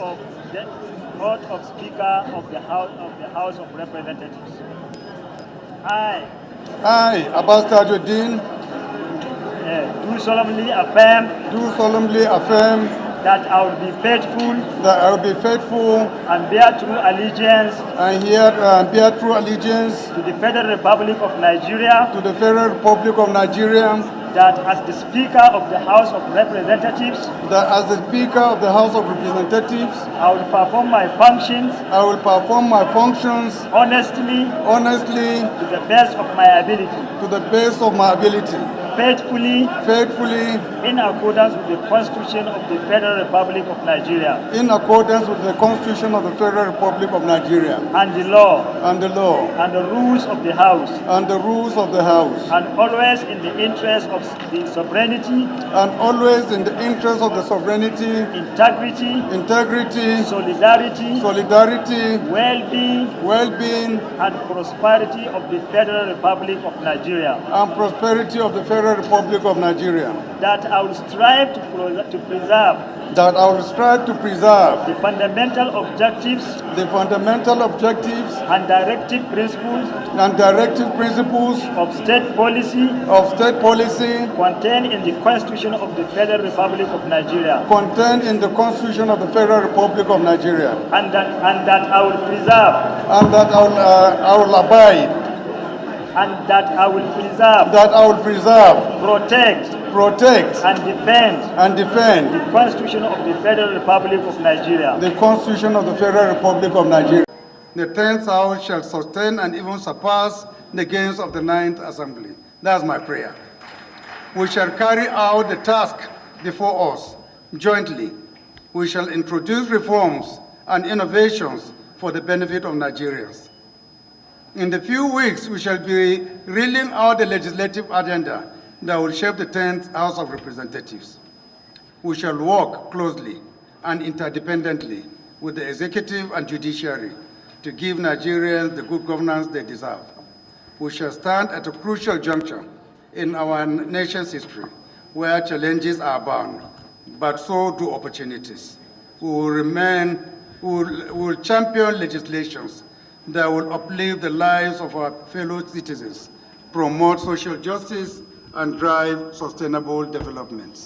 of Speaker of the House of Representatives. I, Abbas Tajudeen, do solemnly affirm that I will be faithful and bear true allegiance to the Federal Republic of Nigeria, that as the Speaker of the House of Representatives, I will perform my functions honestly to the best of my ability, faithfully in accordance with the Constitution of the Federal Republic of Nigeria, and the law and the rules of the House, and always in the interest of the sovereignty, integrity, solidarity, well-being, and prosperity of the Federal Republic of Nigeria. That I will strive to preserve the fundamental objectives and directive principles of state policy contained in the Constitution of the Federal Republic of Nigeria. And that I will preserve. And that I will abide. And that I will preserve. Protect. And defend. The Constitution of the Federal Republic of Nigeria. The 10th House shall sustain and even surpass the gains of the 9th Assembly. That's my prayer. We shall carry out the task before us jointly. We shall introduce reforms and innovations for the benefit of Nigerians. In the few weeks, we shall be reeling out the legislative agenda that will shape the 10th House of Representatives. We shall work closely and interdependently with the executive and judiciary to give Nigerians the good governance they deserve. We shall stand at a crucial juncture in our nation's history where challenges are bound, but so do opportunities. We will champion legislations that will uplift the lives of our fellow citizens, promote social justice, and drive sustainable development.